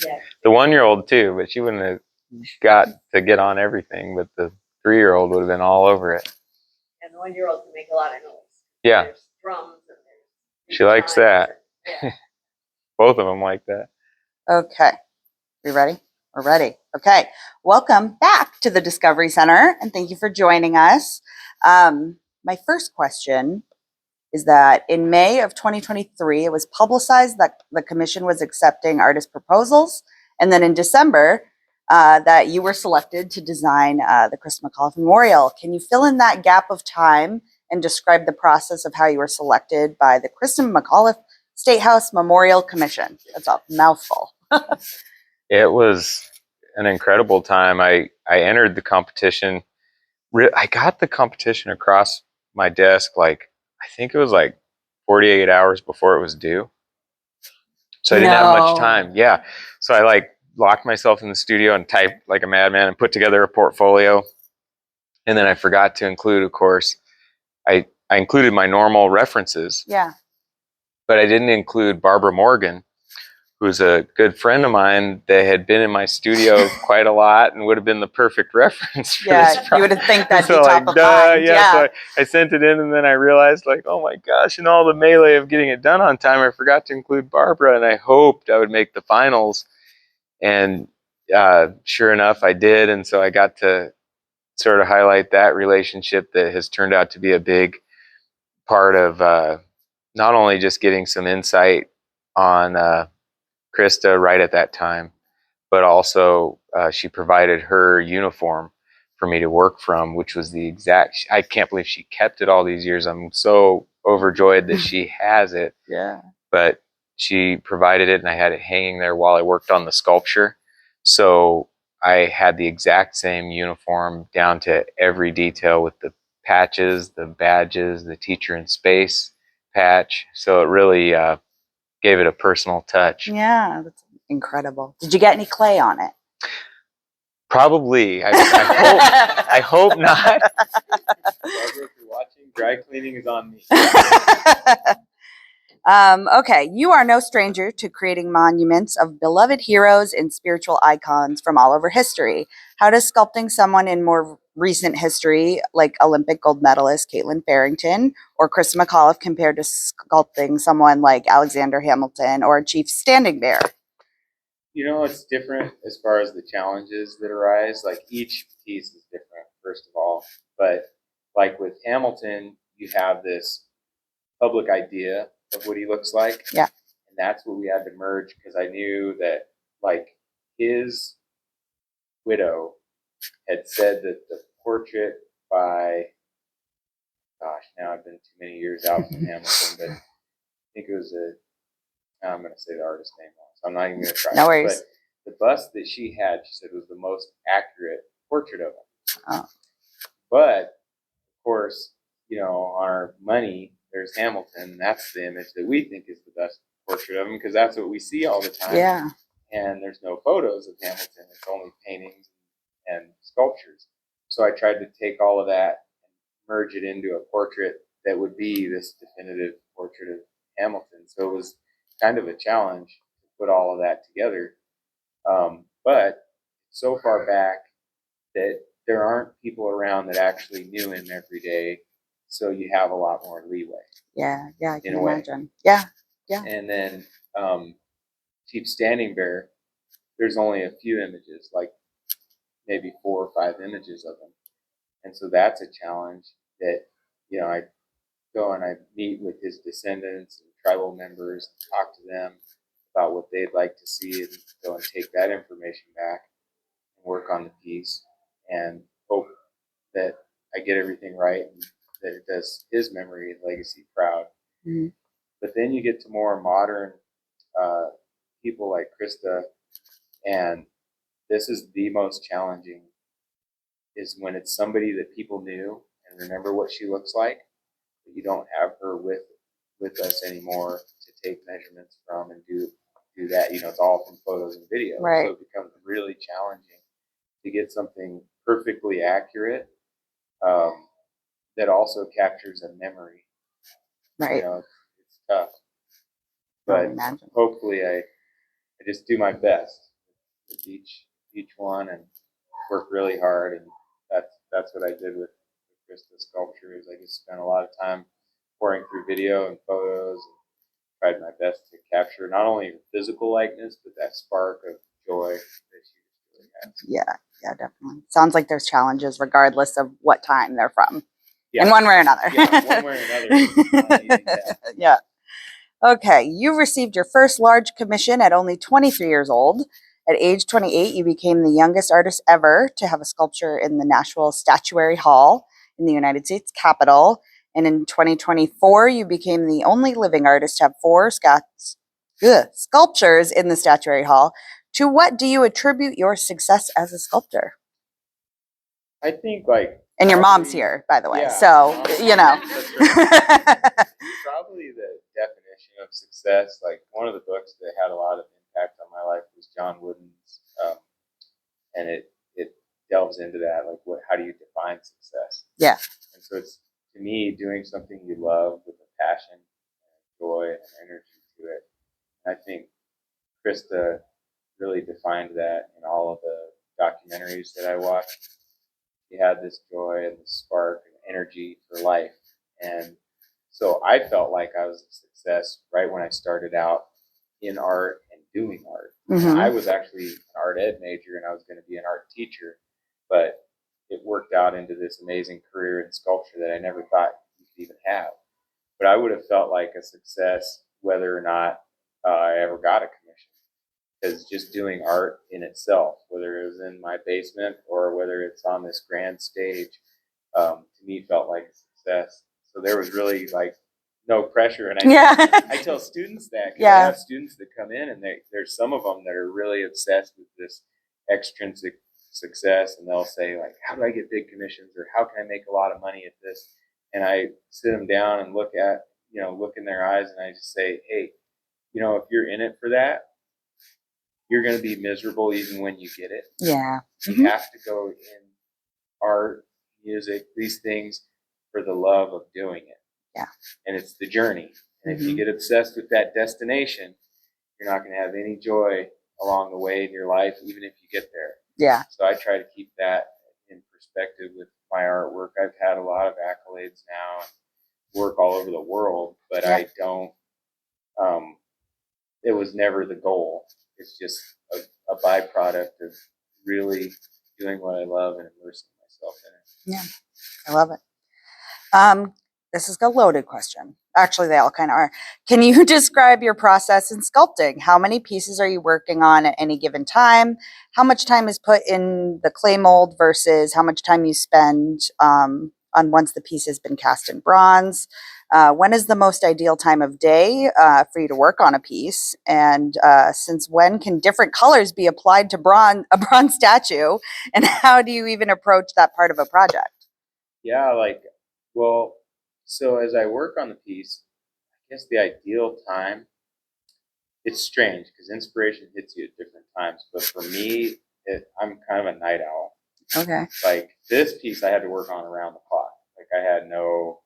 Yeah. The 1-year-old too, but she wouldn't have got to get on everything, but the 3-year-old would have been all over it. And the 1-year-old can make a lot of noise. Yeah. There's drums and there's She likes that. Yeah. Both of them like that. Okay. We ready? We're ready. Okay. Welcome back to the Discovery Center, and thank you for joining us. My first question is that in May of 2023, it was publicized that the commission was accepting artist proposals, and then in December, that you were selected to design the Christa McAuliffe Memorial. Can you fill in that gap of time and describe the process of how you were selected by the Christa McAuliffe State House Memorial Commission? That's a mouthful. It was an incredible time. I entered the competition. I got the competition across my desk I think it was 48 hours before it was due. So I didn't have much time. Yeah. So I locked myself in the studio and typed like a madman and put together a portfolio. And then I forgot to include, of course, I included my normal references. Yeah. But I didn't include Barbara Morgan, who's a good friend of mine that had been in my studio quite a lot and would have been the perfect reference for this project. You would have think that'd So be top of mind. Yeah. So I sent it in, and then I realized oh my gosh, in all the melee of getting it done on time, I forgot to include Barbara, and I hoped I would make the finals. And sure enough, I did. And so I got to sort of highlight that relationship that has turned out to be a big part of not only just getting some insight on Christa right at that time, but also she provided her uniform for me to work from, which was the exact, I can't believe she kept it all these years. I'm so overjoyed that she has it. Yeah. But she provided it, and I had it hanging there while I worked on the sculpture. So I had the exact same uniform down to every detail, with the patches, the badges, the teacher in space patch. So it really gave it a personal touch. Yeah, that's incredible. Did you get any clay on it? Probably. I hope not. Barbara, if you're watching, dry cleaning is on me. Okay, you are no stranger to creating monuments of beloved heroes and spiritual icons from all over history. How does sculpting someone in more recent history, like Olympic gold medalist Caitlin Farrington or Christa McAuliffe, compare to sculpting someone like Alexander Hamilton or Chief Standing Bear? It's different as far as the challenges that arise. Each piece is different, first of all. But with Hamilton, you have this public idea of what he looks like. Yeah. And that's what we had to merge, because I knew that his widow had said that the portrait by, gosh, now I've been too many years out from Hamilton, but I think it was I'm going to say the artist's name wrong, so I'm not even going to try. No worries. But the bust that she had, she said, was the most accurate portrait of him. Oh. But, of course, on our money, there's Hamilton. That's the image that we think is the best portrait of him, because that's what we see all the time. Yeah. And there's no photos of Hamilton. It's only paintings and sculptures. So I tried to take all of that and merge it into a portrait that would be this definitive portrait of Hamilton. So it was kind of a challenge to put all of that together. But so far back that there aren't people around that actually knew him every day. So you have a lot more leeway. Yeah, I can imagine. Yeah. And then Chief Standing Bear, there's only a few images, maybe 4 or 5 images of him. And so that's a challenge that, I go and I meet with his descendants and tribal members and talk to them about what they'd like to see, and go and take that information back and work on the piece and hope that I get everything right and that it does his memory and legacy proud. Mm-hmm. But then you get to more modern people like Christa, and this is the most challenging, is when it's somebody that people knew and remember what she looks like, but you don't have her with us anymore to take measurements from and do that. It's all from photos and video. Right. So it becomes really challenging to get something perfectly accurate that also captures a memory. Right. It's tough. But hopefully I just do my best. with each one and work really hard. And that's what I did with Christa sculpture. Is I just spent a lot of time pouring through video and photos, and tried my best to capture not only her physical likeness, but that spark of joy that she just really has. Yeah, definitely. Sounds like there's challenges regardless of what time they're from, Yeah. in one way or another. Yeah, one way or another. It's not easy to have. Yeah. Okay, you received your first large commission at only 23 years old. At age 28, you became the youngest artist ever to have a sculpture in the Nashville Statuary Hall in the United States Capitol. And in 2024, you became the only living artist to have four sculptures in the Statuary Hall. To what do you attribute your success as a sculptor? I think like And your mom's probably- here, by the way. Yeah, So, Mom's you know. That's right. Probably the definition of success. Like one of the books that had a lot of impact on my life was John Wooden's, and it delves into that. Like, how do you define success? Yeah. And so it's, to me, doing something you love with a passion, and joy, and energy to it. And I think Christa really defined that in all of the documentaries that I watched. She had this joy and this spark and energy for life. And so I felt like I was a success right when I started out in art and doing art. Mhm. I was actually an art ed major and I was going to be an art teacher, but it worked out into this amazing career in sculpture that I never thought you could even have. But I would have felt like a success whether or not I ever got a commission. Because just doing art in itself, whether it was in my basement or whether it's on this grand stage, to me felt like a success. So there was really like no pressure. And I tell students that, because I have students that come in and there's some of them that are really obsessed with this extrinsic success, and they'll say like, how do I get big commissions, or how can I make a lot of money at this? And I sit them down and look in their eyes, and I just say, hey, if you're in it for that, you're going to be miserable even when you get it. Yeah. You have to go in art, music, these things for the love of doing it. Yeah. And it's the journey. And if you get obsessed with that destination, you're not going to have any joy along the way in your life, even if you get there. Yeah. So I try to keep that in perspective with my artwork. I've had a lot of accolades now and work all over the world, but I don't, it was never the goal. It's just a byproduct of really doing what I love and immersing myself in it. Yeah, I love it. This is a loaded question. Actually, they all kind of are. Can you describe your process in sculpting? How many pieces are you working on at any given time? How much time is put in the clay mold versus how much time you spend on once the piece has been cast in bronze? When is the most ideal time of day for you to work on a piece? And since when can different colors be applied to a bronze statue? And how do you even approach that part of a project? Yeah, so as I work on the piece, I guess the ideal time, it's strange because inspiration hits you at different times. But for me, I'm kind of a night owl. Okay. Like this piece I had to work on around the clock. Like I had no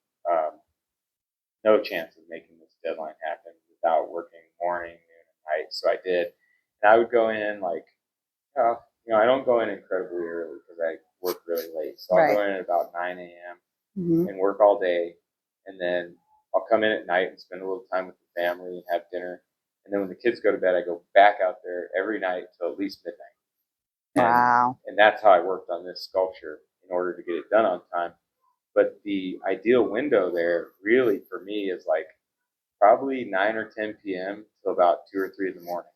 chance of making this deadline happen without working morning, noon, and night. So I did. And I would go in I don't go in incredibly early because I work really late. So I'll go in at about 9 a.m. And work all day. And then I'll come in at night and spend a little time with the family and have dinner. And then when the kids go to bed, I go back out there every night till at least midnight. Wow. And that's how I worked on this sculpture in order to get it done on time. But the ideal window there really for me is like probably 9 or 10 p.m. till about 2 or 3 in the morning.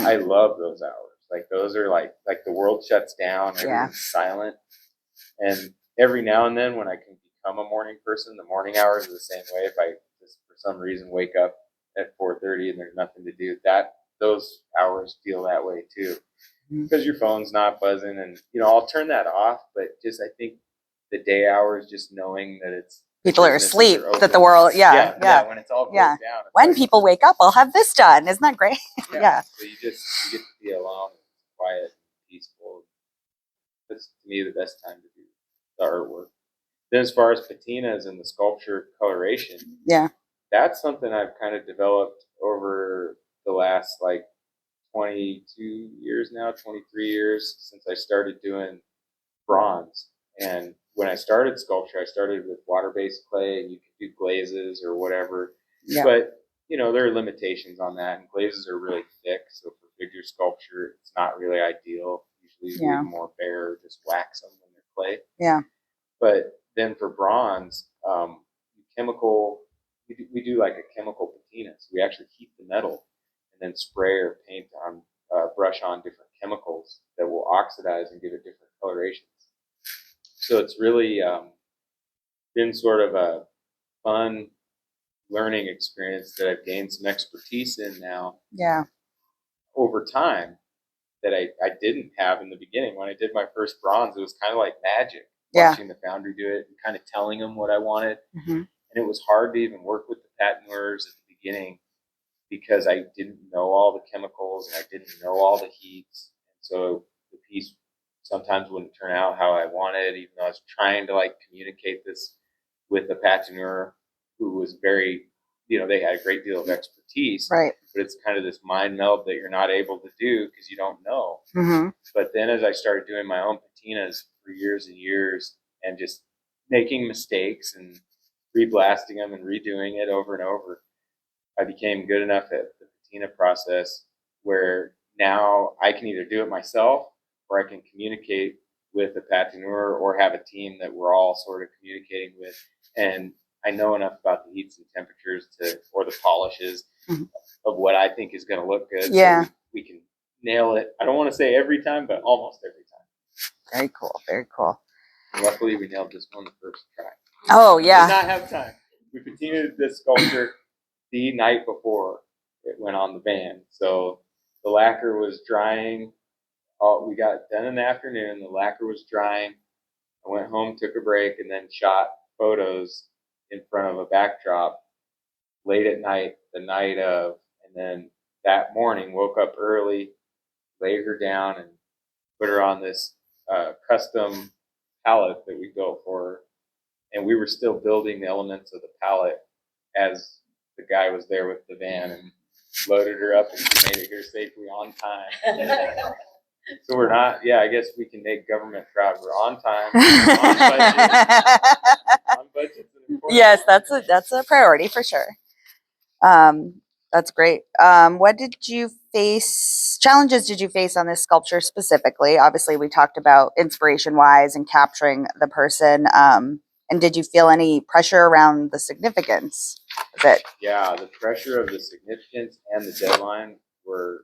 I love those hours. Like those are like the world shuts down, everyone's silent. And every now and then when I can become a morning person, the morning hours are the same way. If I just for some reason wake up at 4:30 and there's nothing to do, those hours feel that way too. Because your phone's not buzzing, and I'll turn that off, but just I think the day hours, just knowing that it's people are asleep, that the world, when it's all closed down. When people wake up, I'll have this done. Isn't that great? Yeah. So you get to be alone, quiet, peaceful. That's to me the best time to do the artwork. Then as far as patinas and the sculpture coloration, that's something I've kind of developed over the last 22 years now, 23 years since I started doing bronze. And when I started sculpture, I started with water-based clay, and you can do glazes or whatever. Yeah. But, there are limitations on that, and glazes are really thick. So for figure sculpture, it's not really ideal. Usually you leave them more bare, just wax them when they're clay. Yeah. But then for bronze, we do like a chemical patina. So we actually heat the metal and then spray or paint on, brush on different chemicals that will oxidize and give it different colorations. So it's really been sort of a fun learning experience that I've gained some expertise in now. Yeah. Over time that I didn't have in the beginning. When I did my first bronze, it was kind of like magic. Watching the foundry do it and kind of telling them what I wanted. Mm-hmm. And it was hard to even work with the patineurs at the beginning because I didn't know all the chemicals and I didn't know all the heats. And so the piece sometimes wouldn't turn out how I wanted, even though I was trying to communicate this with a patineur who was very, they had a great deal of expertise. Right. But it's kind of this mind meld that you're not able to do because you don't know. Mm-hmm. But then as I started doing my own patinas for years and years and just making mistakes and reblasting them and redoing it over and over, I became good enough at the patina process where now I can either do it myself or I can communicate with a patineur or have a team that we're all sort of communicating with. And I know enough about the heats and temperatures or the polishes of what I think is going to look good. Yeah. So we can nail it. I don't want to say every time, but almost every time. Very cool. Very cool. And luckily, we nailed this one the first try. Oh, We yeah. did not have time. We patinaed this sculpture the night before it went on the van. So the lacquer was drying. We got done in the afternoon. The lacquer was drying. I went home, took a break, and then shot photos in front of a backdrop late at night, the night of. And then that morning, woke up early, laid her down, and put her on this custom pallet that we built for her. And we were still building the elements of the pallet as the guy was there with the van and loaded her up and she made it here safely on time. So we're not, I guess we can make government proud. We're on time, on budget. On budget's an important Yes, one. that's a priority for sure. That's great. What challenges did you face on this sculpture specifically? Obviously, we talked about inspiration wise and capturing the person. And did you feel any pressure around the significance of it? Yeah, the pressure of the significance and the deadline were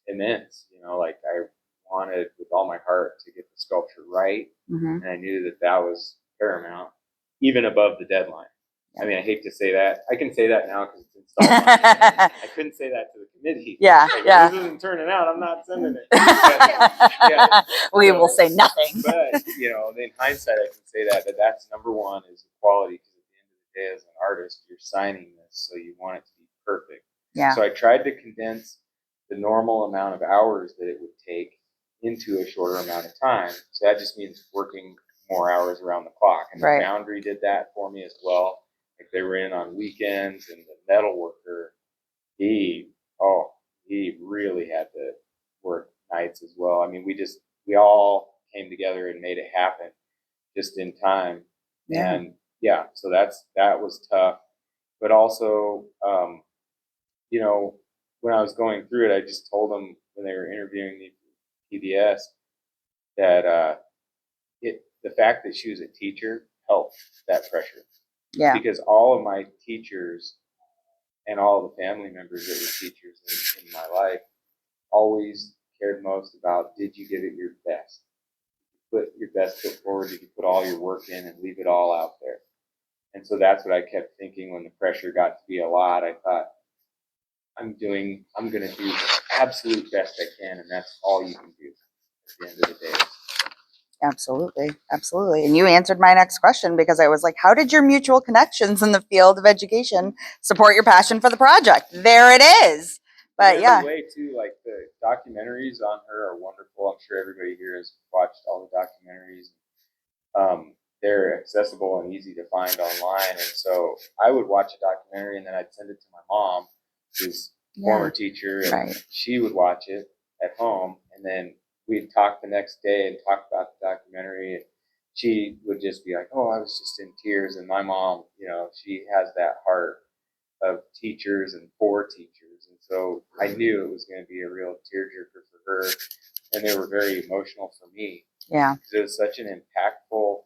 immense. I wanted with all my heart to get the sculpture right, and I knew that was paramount, even above the deadline. I mean, I hate to say that. I can say that now because it's installed. I couldn't say that to the committee. Yeah, If this isn't turning out, I'm not sending it. We will say nothing. But in hindsight, I can say that's number one is quality. Because at the end of the day, as an artist, you're signing this, so you want it to be perfect. Yeah. So I tried to condense the normal amount of hours that it would take into a shorter amount of time. So that just means working more hours around the clock. And the foundry did that for me as well. Like they were in on weekends, and the metal worker, he really had to work nights as well. I mean, we all came together and made it happen just in time. Yeah. And so that was tough. But also, when I was going through it, I just told them when they were interviewing me for PBS that the fact that she was a teacher helped that pressure. Yeah. Because all of my teachers and all the family members that were teachers in my life always cared most about, did you give it your best? Put your best foot forward. Did you put all your work in and leave it all out there? And so that's what I kept thinking when the pressure got to be a lot. I thought, I'm going to do the absolute best I can, and that's all you can do at the end of the day. Absolutely. Absolutely. And you answered my next question because I was like, how did your mutual connections in the field of education support your passion for the project? There it is. But in every way too, like the documentaries on her are wonderful. I'm sure everybody here has watched all the documentaries. They're accessible and easy to find online. And so I would watch a documentary and then I'd send it to my mom, who's former teacher, and Right. she would watch it at home, and then we'd talk the next day and talk about the documentary. And she would just be like, "Oh, I was just in tears." And my mom, she has that heart of teachers and for teachers, and so I knew it was going to be a real tearjerker for her, and they were very emotional for me. Yeah. Because it was such an impactful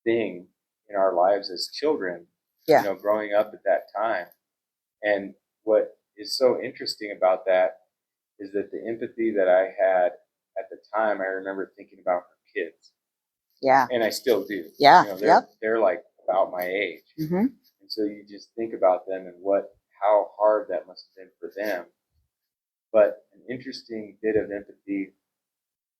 thing in our lives as children, Yeah. growing up at that time. And what is so interesting about that is that the empathy that I had at the time, I remember thinking about her kids. Yeah. And I still do. Yeah. They're like about my age. Mm-hmm. And so you just think about them and how hard that must have been for them. But an interesting bit of empathy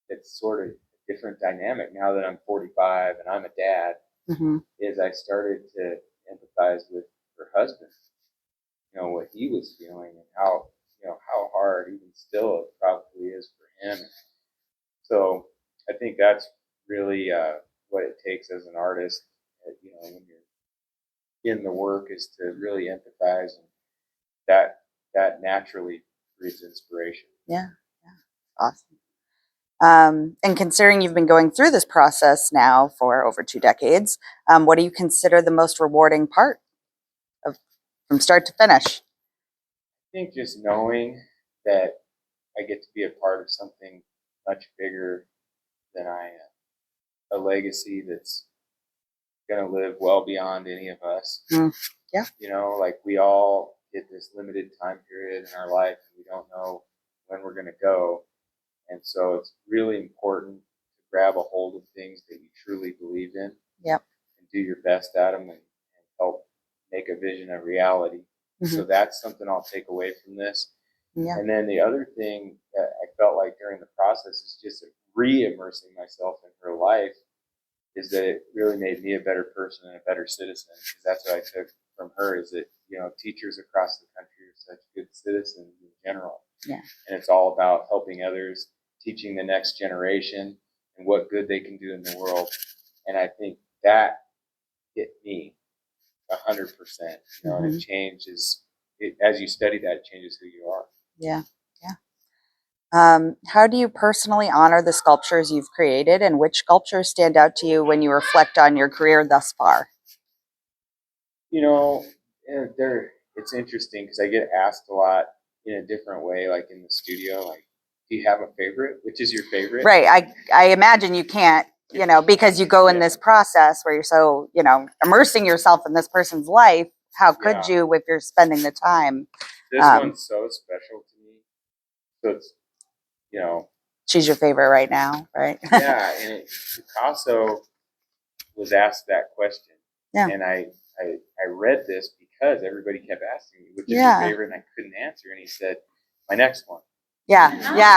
that's sort of a different dynamic now that I'm 45 and I'm a dad, Mm-hmm. is I started to empathize with her husband, what he was feeling and how hard even still it probably is for him. So I think that's really what it takes as an artist, when you're in the work, is to really empathize, and that naturally breeds inspiration. Yeah. Awesome. And considering you've been going through this process now for over 2 decades, what do you consider the most rewarding part from start to finish? I think just knowing that I get to be a part of something much bigger than I am, a legacy that's going to live well beyond any of us. Yeah. Like we all get this limited time period in our life, and we don't know when we're going to go. And so it's really important to grab a hold of things that you truly believe in. Yep. And do your best at them, and help make a vision a reality. Mm-hmm. So that's something I'll take away from this. Yeah. And then the other thing that I felt like during the process is just re-immersing myself in her life, is that it really made me a better person and a better citizen. Because that's what I took from her, is that, teachers across the country are such good citizens in general. Yeah. And it's all about helping others, teaching the next generation, and what good they can do in the world. And I think that hit me 100%. And it changes, as you study that, it changes who you are. Yeah. How do you personally honor the sculptures you've created, and which sculptures stand out to you when you reflect on your career thus far? It's interesting because I get asked a lot in a different way, like in the studio, like, do you have a favorite? Which is your favorite? Right. I imagine you can't, because you go in this process where you're so, immersing yourself in this person's life. How could you if you're spending the time? This one's so special to me. So it's, she's your favorite right now, right? Yeah, and Picasso was asked that question. Yeah. And I read this because everybody kept asking me, which is your favorite, and I couldn't answer. And he said, my next one. Yeah,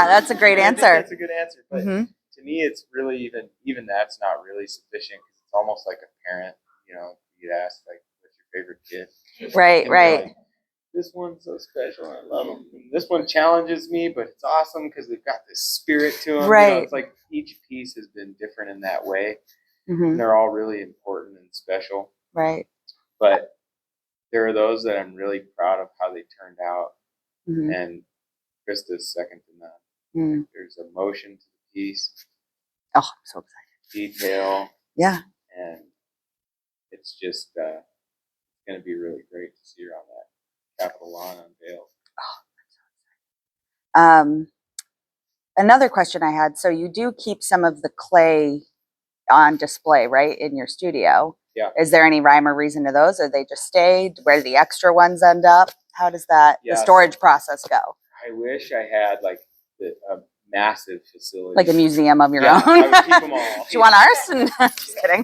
that's a great answer. That's a good answer. But to me, it's really even that's not really sufficient, because it's almost like a parent, you'd ask, like, what's your favorite kid? Right. Like, this one's so special, I love them. And this one challenges me, but it's awesome because they've got this spirit to them. Right. It's like each piece has been different in that way. Mm-hmm. And they're all really important and special. Right. But there are those that I'm really proud of how they turned out. Mm-hmm. And Christa's second to none. Mm-hmm. There's emotion to the piece. Oh, I'm so excited. Detail. Yeah. And it's just going to be really great to see her on that Capitol lawn unveiled. Oh, I'm so excited. Another question I had. So you do keep some of the clay on display, right, in your studio? Yeah. Is there any rhyme or reason to those? Or they just stayed? Where do the extra ones end up? How does the storage process go? I wish I had like a massive facility, like a museum of your own. I would keep them all. Do you want ours? Just kidding.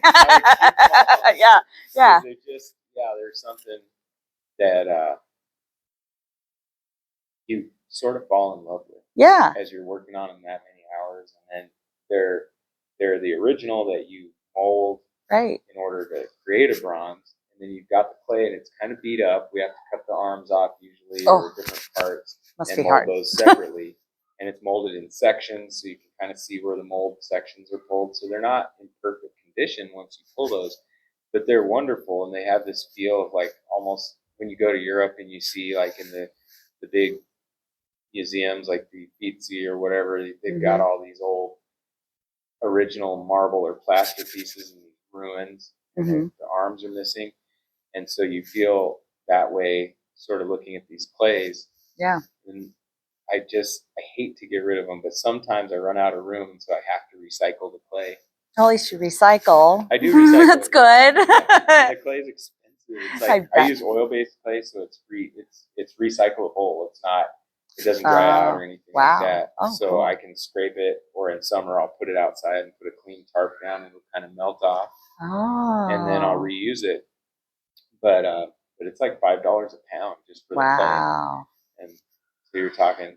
Yeah. There's something that you sort of fall in love with. Yeah. As you're working on them that many hours, and then they're the original that you mold right in order to create a bronze, and then you've got the clay and it's kind of beat up. We have to cut the arms off usually, or different parts, Must and be mold hard. those separately. And it's molded in sections, so you can kind of see where the mold sections are pulled. So they're not in perfect condition once you pull those, but they're wonderful, and they have this feel of like almost when you go to Europe and you see like in the the big museums like the Uffizi or whatever, they've got all these old original marble or plaster pieces in these ruins, and the arms are missing. And so you feel that way sort of looking at these clays. Yeah. And I hate to get rid of them, but sometimes I run out of room, so I have to recycle the clay. At least you recycle. I do recycle. That's good. And the clay is expensive. It's like I bet. use oil-based clay, so it's free. It's recyclable. It's not. It doesn't dry out or anything like that. Oh, so cool. I can scrape it, or in summer I'll put it outside and put a clean tarp down, and it'll kind of melt off. Oh. And then I'll reuse it. But it's like $5 a pound just for the clay. Wow. And so you're talking,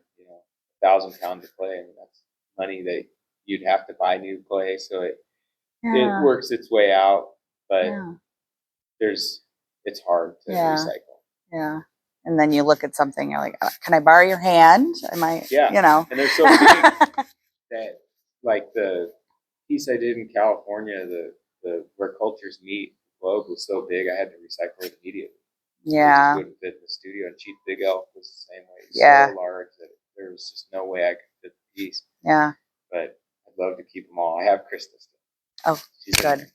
1,000 pounds of clay, and that's money that you'd have to buy new clay. So it works its way out, but it's hard to recycle. Yeah. And then you look at something, you're like, can I borrow your hand? Am I, And they're so big that, like the piece I did in California, the where cultures meet, the globe was so big I had to recycle it immediately. Yeah. It just wouldn't fit in the studio. And Chief Big Elf was the same way. So large that there was just no way I could fit the piece. Yeah. But I'd love to keep them all. I have Christa still. Oh, She's good.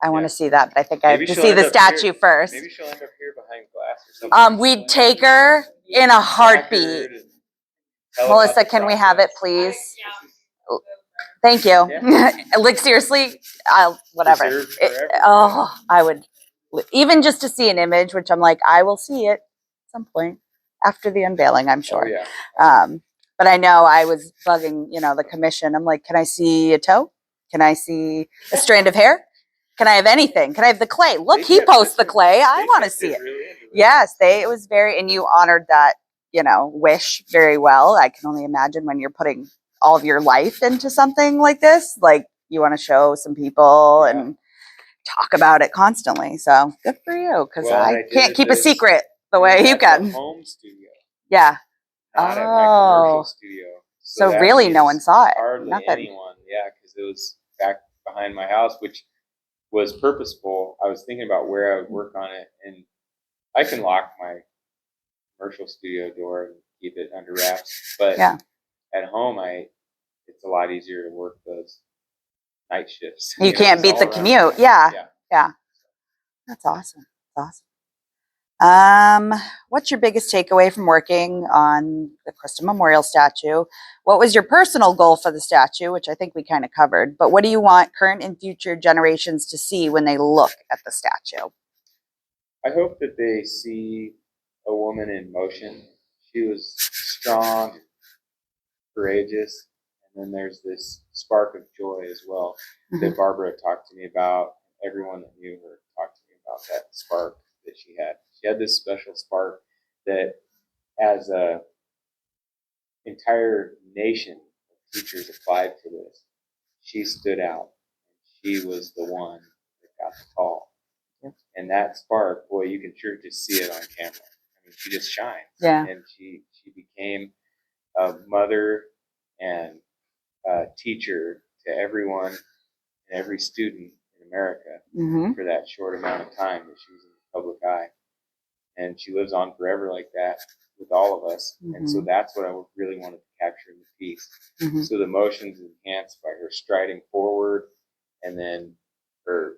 I want to see that, but I think I have to see the statue first. Maybe she'll end up here behind glass or something. We'd take her in a heartbeat. Melissa, can we have it, please? Thank you. Like, seriously, whatever. I would, even just to see an image, which I'm like, I will see it at some point after the unveiling, I'm sure. But I know I was bugging, the commission. I'm like, can I see a toe? Can I see a strand of hair? Can I have anything? Can I have the clay? Look, he posts the clay. I want to see it. Yes, it was very, and you honored that, wish very well. I can only imagine when you're putting all of your life into something like this, like you want to show some people and talk about it constantly. So good for you, because I can't keep a secret the way you can. Home studio. Yeah. Not at my commercial studio. So really no one saw it. Hardly anyone. Yeah, because it was back behind my house, which was purposeful. I was thinking about where I would work on it, and I can lock my commercial studio door and keep it under wraps. But at home, it's a lot easier to work those night shifts. You can't beat the commute. Yeah. That's awesome. That's awesome. What's your biggest takeaway from working on the Christa Memorial statue? What was your personal goal for the statue, which I think we kind of covered, but what do you want current and future generations to see when they look at the statue? I hope that they see a woman in motion. She was strong, courageous, and then there's this spark of joy as well that Barbara talked to me about. Everyone that knew her talked to me about that spark that she had. She had this special spark that, as a entire nation of teachers applied for this, she stood out. She was the one that got the call. And that spark, boy, you can sure just see it on camera. I mean, she just shines. And she became a mother and a teacher to everyone and every student in America for that short amount of time that she was in the public eye. And she lives on forever like that with all of us. And so that's what I really wanted to capture in the piece. So the motion's enhanced by her striding forward, and then her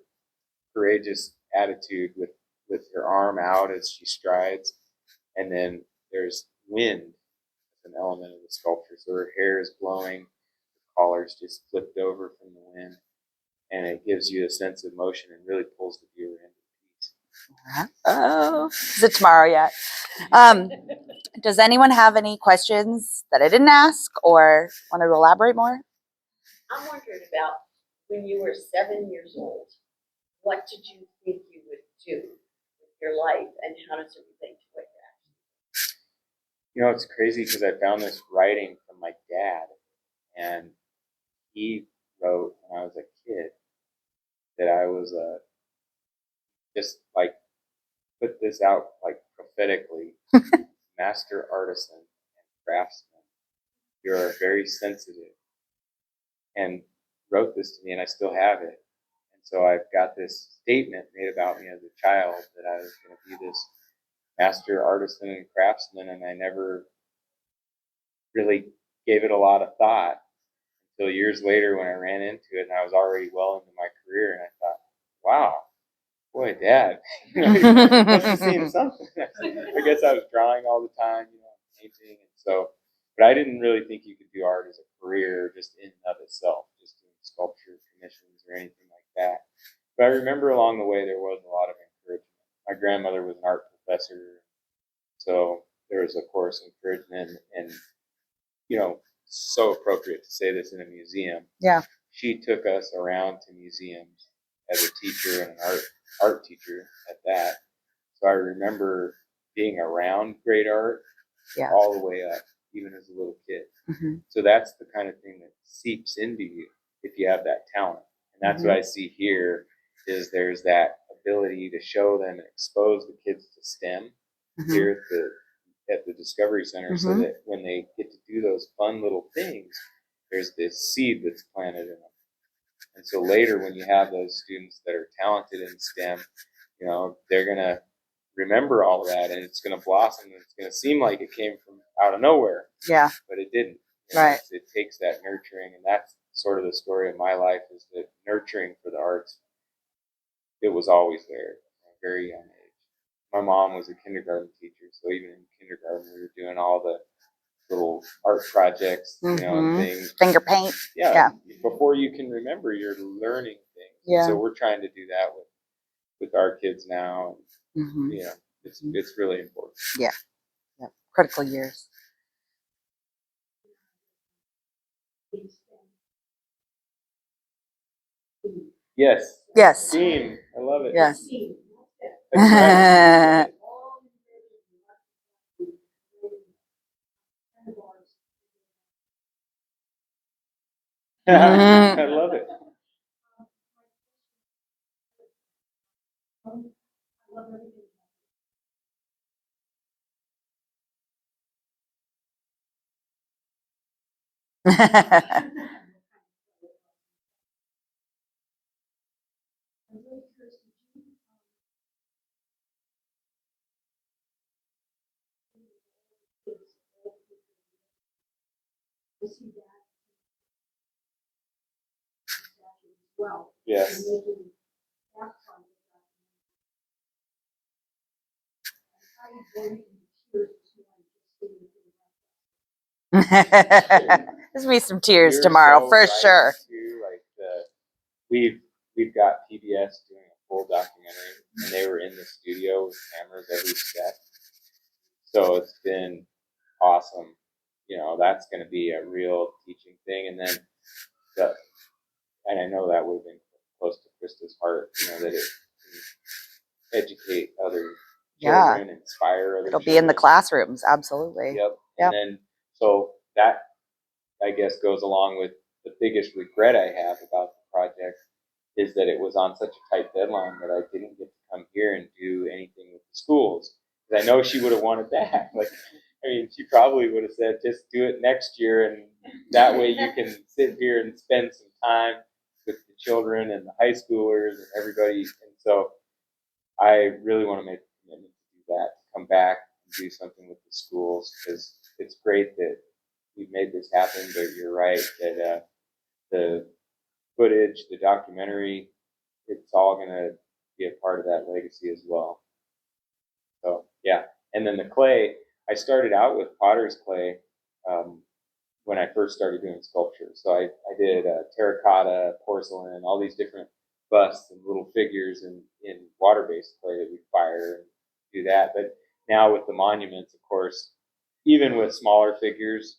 courageous attitude with her arm out as she strides. And then there's wind as an element of the sculpture. So her hair is blowing, the collar's just flipped over from the wind, and it gives you a sense of motion and really pulls the viewer into the piece. Oh, is it tomorrow yet? Does anyone have any questions that I didn't ask or want to elaborate more? I'm wondering about when you were 7 years old, what did you think you would do with your life, and how does it relate to what you're actually? It's crazy because I found this writing from my dad, and he wrote when I was a kid that I was just like, put this out like prophetically, master artisan and craftsman. You're very sensitive, and wrote this to me, and I still have it. And so I've got this statement made about me as a child that I was going to be this master artisan and craftsman, and I never really gave it a lot of thought until years later when I ran into it and I was already well into my career, and I thought, wow, boy, Dad, you must have seen something. I guess I was drawing all the time, painting, and so, but I didn't really think you could do art as a career just in and of itself, just doing sculpture commissions or anything like that. But I remember along the way there was a lot of encouragement. My grandmother was an art professor, so there was, of course, encouragement, and so appropriate to say this in a museum. Yeah. She took us around to museums as a teacher and an art teacher at that. So I remember being around great art all the way up, even as a little kid. Mm-hmm. So that's the kind of thing that seeps into you if you have that talent. And that's what I see here is there's that ability to show them and expose the kids to STEM here at the Discovery Center, so that when they get to do those fun little things, there's this seed that's planted in them. And so later when you have those students that are talented in STEM, they're going to remember all of that, and it's going to blossom, and it's going to seem like it came from out of nowhere. Yeah. But it didn't. Right. It takes that nurturing, and that's sort of the story of my life, is that nurturing for the arts, it was always there from a very young age. My mom was a kindergarten teacher, so even in kindergarten we were doing all the little art projects, and things. Finger paint. Yeah. Before you can remember, you're learning things. Yeah. So we're trying to do that with our kids now. It's really important. Yeah. Critical years. Yes. Yes. STEAM. I love it. Yes. That's right. I love it. Yes. There's be some tears tomorrow for sure. We've got PBS doing a full documentary, and they were in the studio with cameras every step. So it's been awesome. That's going to be a real teaching thing, and then and I know that would have been close to Christa's heart. That it can educate other children, inspire other. It'll children. Be in the classrooms, absolutely. Yep. And then so that, I guess, goes along with the biggest regret I have about the project is that it was on such a tight deadline that I didn't get to come here and do anything with the schools. Because I know she would have wanted that. She probably would have said, just do it next year, and that way you can sit here and spend some time with the children and the high schoolers and everybody. And so I really want to make a commitment to do that, to come back and do something with the schools, because it's great that we've made this happen, but you're right that the footage, the documentary, it's all going to be a part of that legacy as well. So, yeah. And then the clay, I started out with potter's clay when I first started doing sculpture. So I did terracotta, porcelain, all these different busts and little figures in water-based clay that we fire and do that. But now with the monuments, of course, even with smaller figures,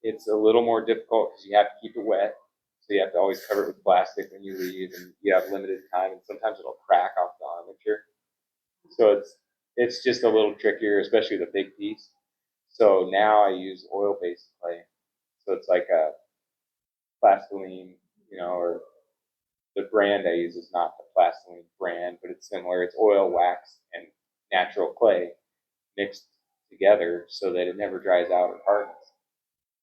it's a little more difficult because you have to keep it wet. So you have to always cover it with plastic when you leave, and you have limited time, and sometimes it'll crack off the armature. So it's just a little trickier, especially the big piece. So now I use oil-based clay. So it's like a plastiline, or the brand I use is not the plastiline brand, but it's similar. It's oil, wax, and natural clay mixed together so that it never dries out or hardens.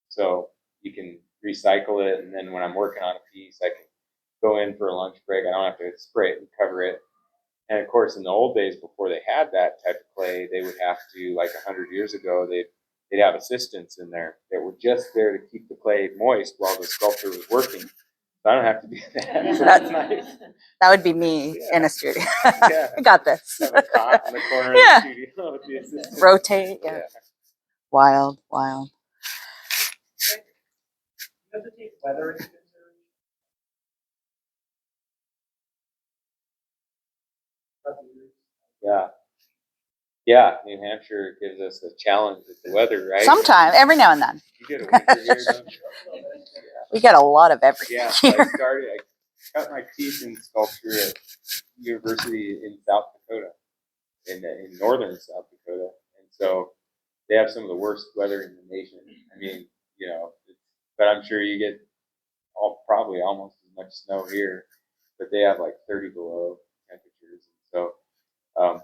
So you can recycle it, and then when I'm working on a piece, I can go in for a lunch break. I don't have to spray it and cover it. And of course, in the old days, before they had that type of clay, they would have to, like 100 years ago, they'd have assistants in there that were just there to keep the clay moist while the sculptor was working. So I don't have to do that. So that's nice. That would be me in a studio. Yeah. I got this. Have a cot in the corner Yeah. of the studio with the assistant. Rotate. Yeah. Wild, wild. You have to take weather into consideration. Yeah. Yeah, New Hampshire gives us a challenge with the weather, right? Sometime, every now and then. You get a winter here, don't you? We get a lot of everything. Yeah, so I cut my teeth in sculpture at University in South Dakota, in northern South Dakota. And so they have some of the worst weather in the nation. I mean, but I'm sure you get probably almost as much snow here, but they have like 30 below temperatures. So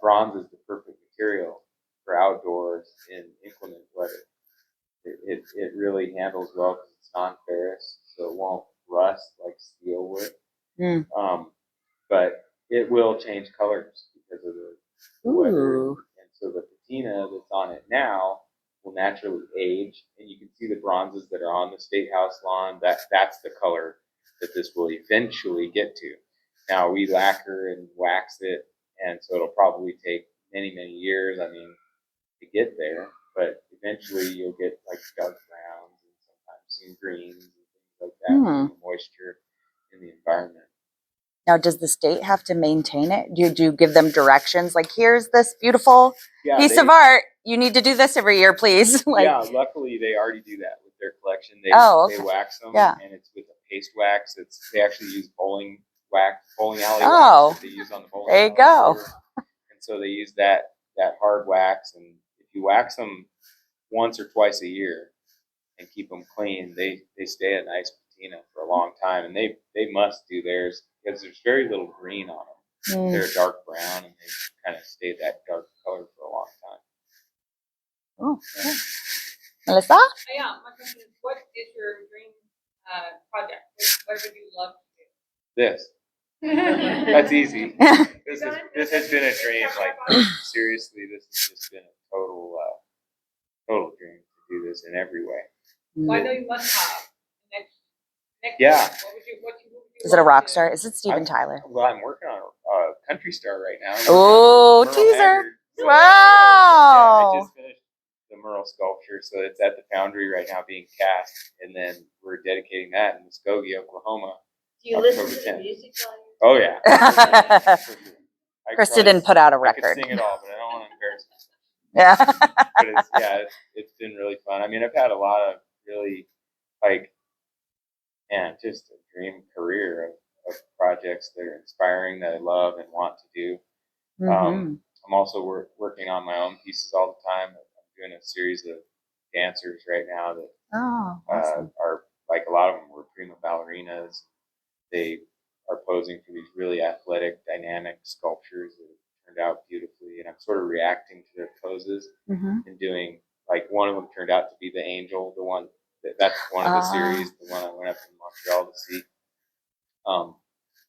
bronze is the perfect material for outdoors in inclement weather. It really handles well because it's non-ferrous, so it won't rust like steel would. But it will change colors because of the weather. And so the patina that's on it now will naturally age, and you can see the bronzes that are on the State House lawn. That's the color that this will eventually get to. Now we lacquer and wax it, and so it'll probably take many, many years. I mean, to get there, but eventually you'll get like dark browns and sometimes some greens and things like that from the moisture in the environment. Now, does the state have to maintain it? Do you give them directions? Like, here's this beautiful piece of art. You need to do this every year, please. Luckily they already do that with their collection. They wax them, and it's with a paste wax. They actually use bowling alley wax that they use on the bowling alley. There you go. And so they use that hard wax, and if you wax them once or twice a year and keep them clean, they stay a nice patina for a long time. And they must do theirs because there's very little green on them. They're a dark brown, and they kind of stay that dark color for a long time. Oh, yeah. Melissa? Yeah, my question is, what is your dream project? What would you love to do? This. That's easy. This has been a dream. Like, seriously, this has just been a total dream to do this in every way. Well, I know you must have next. Yeah. What would you Is it a rock star? Is it Steven Tyler? Well, I'm working on a country star right now. Oh, teaser! Wow. I just finished the Merle sculpture, so it's at the foundry right now being cast, and then we're dedicating that in Muskogee, Oklahoma. Do you listen to the music while you? Oh yeah. Krista didn't put out a I record. could sing it all, but I don't want to embarrass myself. Yeah. But it's been really fun. I mean, I've had a lot of really just a dream career of projects that are inspiring, that I love and want to do. I'm also working on my own pieces all the time. I'm doing a series of dancers right now that awesome. are like, a lot of them were prima ballerinas. They are posing for these really athletic, dynamic sculptures that have turned out beautifully, and I'm sort of reacting to their poses and doing, like, one of them turned out to be the angel, the one that's one of the series, the one I went up in Montreal to see.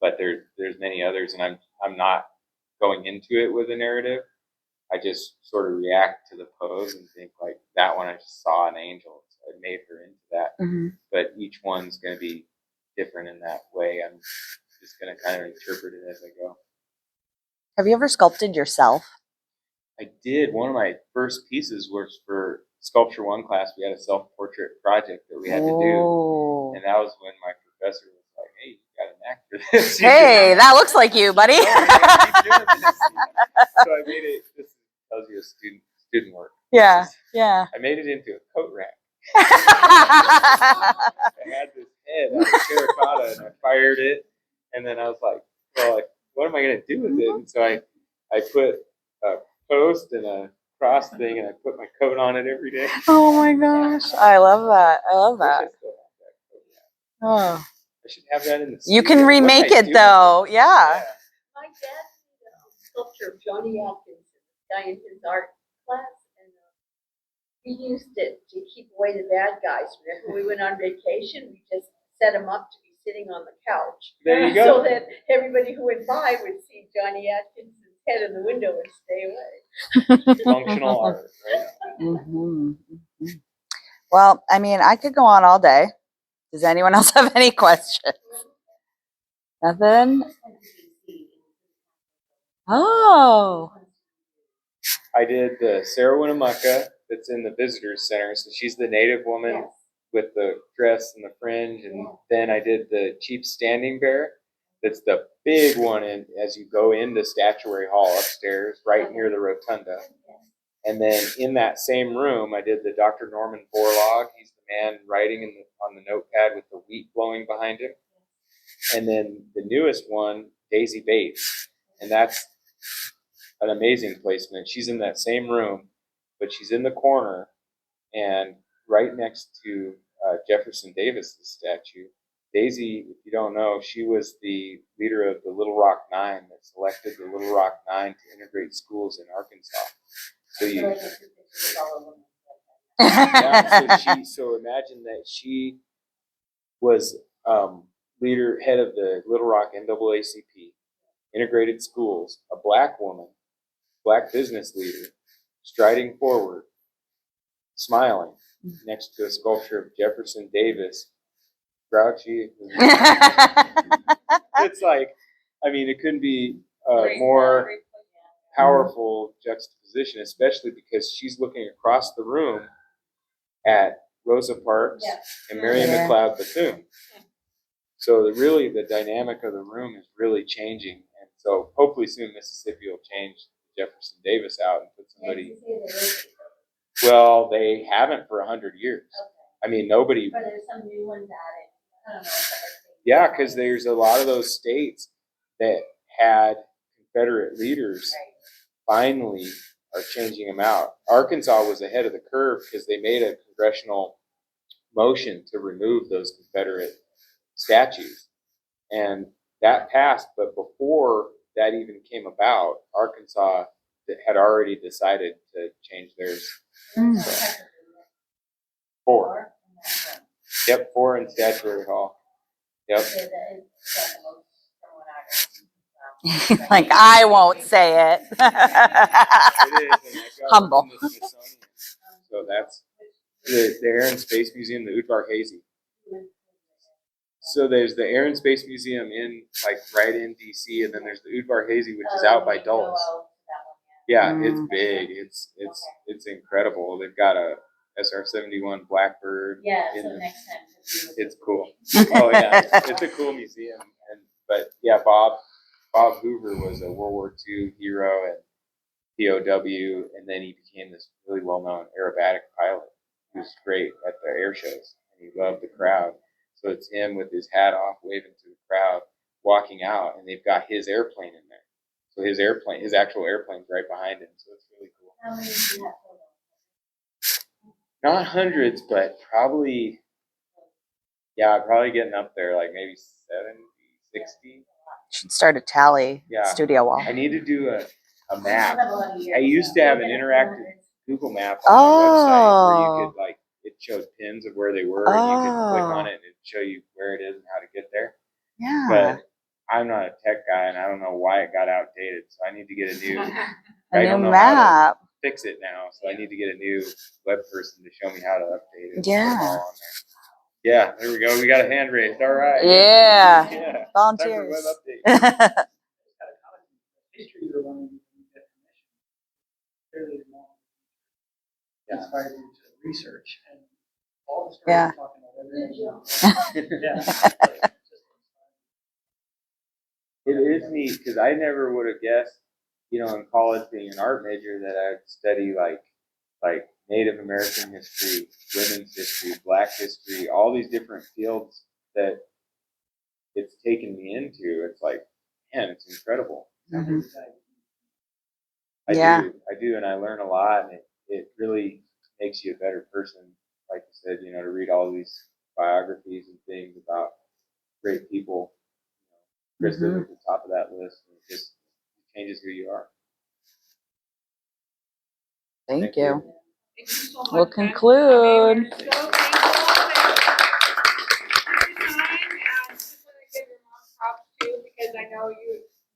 But there's many others, and I'm not going into it with a narrative. I just sort of react to the pose and think, like, that one I just saw an angel, so I made her into that. But each one's going to be different in that way. I'm just going to kind of interpret it as I go. Have you ever sculpted yourself? I did. One of my first pieces was for Sculpture 1 class. We had a self-portrait project that we had to do. And that was when my professor was like, hey, you got an knack for this. Hey, that looks like you, buddy. Keep doing this. So I made it, this tells you a student work. Yeah. I made it into a coat rack. I had this head out of terracotta, and I fired it, and then I was like, well, what am I going to do with it? And so I put a post and a cross thing, and I put my coat on it every day. Oh my gosh, I love that. Oh, I should have that in the studio. you can remake it though. Yeah. My dad did a sculpture of Johnny Atkins, the guy in his art class, and we used it to keep away the bad guys. Whenever we went on vacation, we just set him up to be sitting on the couch. There you go. So that everybody who went by would see Johnny Atkins' head in the window and stay away. Functional art, right? Mhm, mhm. Well, I mean, I could go on all day. Does anyone else have any questions? Nothing? Oh. I did the Sarah Winnemucca that's in the visitors center. So she's the native woman Yes. with the dress and the fringe. And then I did the Chief Standing Bear. That's the big one in, as you go into Statuary Hall upstairs, right near the rotunda. And then in that same room, I did the Dr. Norman Borlaug. He's the man writing on the notepad with the wheat blowing behind him. And then the newest one, Daisy Bates. And that's an amazing placement. She's in that same room, but she's in the corner and right next to Jefferson Davis' statue. Daisy, if you don't know, she was the leader of the Little Rock Nine that selected the Little Rock Nine to integrate schools in Arkansas. So so imagine that she was head of the Little Rock NAACP, integrated schools, a black woman, black business leader, striding forward, smiling, next to a sculpture of Jefferson Davis, grouchy. It's like, I mean, it couldn't be a more powerful juxtaposition, especially because she's looking across the room at Rosa Parks and Marion Yeah. McLeod Bethune. So the dynamic of the room is really changing. And so hopefully soon Mississippi will change Jefferson Davis out and put somebody. Well, they haven't for 100 years. I mean, nobody. But there's some new ones added. I don't know. Yeah, because there's a lot of those states that had Confederate leaders finally are changing them out. Arkansas was ahead of the curve because they made a congressional motion to remove those Confederate statues. And that passed, but before that even came about, Arkansas had already decided to change theirs. So, 4. Yep, 4 in Statuary Hall. Yep. Like, I won't say it. It is, and that got Humble. in the Smithsonian. So that's the Air and Space Museum, the Udvar Hazy. So there's the Air and Space Museum in right in DC, and then there's the Udvar Hazy, which is out by Dulles. Yeah, it's big. It's incredible. They've got a SR-71 Blackbird. Yeah, so next time. It's cool. Oh yeah, it's a cool museum. But yeah, Bob Hoover was a World War II hero and POW, and then he became this really well-known aerobatic pilot. He was great at the air shows, and he loved the crowd. So it's him with his hat off, waving to the crowd, walking out, and they've got his airplane in there. So his actual airplane's right behind him. So it's really cool. How many do you have total? Not hundreds, but probably getting up there, like maybe 70, 60. Should start a tally studio wall. I need to do a map. I used to have an interactive Google map on my website where you could it showed pins of where they were and you could click on it and it'd show you where it is and how to get there. Yeah. But I'm not a tech guy and I don't know why it got outdated, so I need to get a new a new map. Fix it now, so I need to get a new web person to show me how to update it. Yeah. Yeah, there we go. We got a hand raised. All right. Yeah. Volunteers. Time for web update. History of the one you get commission fairly long. Inspired you to research and all the stories talking about everything. It is neat because I never would have guessed, in college being an art major that I'd study like Native American history, women's history, Black history, all these different fields that it's taken me into. It's like, man, it's incredible. Mm-hmm. I do, and I learn a lot, and it really makes you a better person. Like you said, to read all these biographies and things about great people. Christa at the top of that list, and it just changes who you are. Thank you. Thank you so much. We'll conclude. So thankful that you took the time, and just want to give your mom props too, because I know you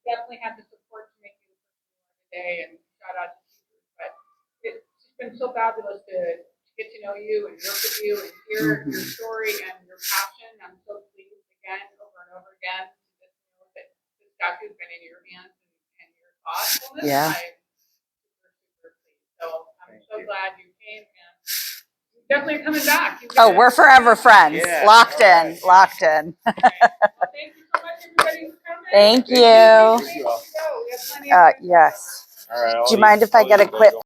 definitely have the support to make you the person you today, and shout out to teachers, but it's just been so fabulous to get to know you and work with you and hear your story and your passion. I'm so pleased again, over and over again, to just know that this stuff has been in your hands and your thoughtfulness. Yeah. I'm super, super pleased. So I'm so glad you came, and definitely coming back. Oh, we're forever friends. Yeah. Locked in. Locked in. Okay. Well, thank you so much, everybody, for coming. Thank you. We have plenty of Yes. All right. Do you mind if I get a quick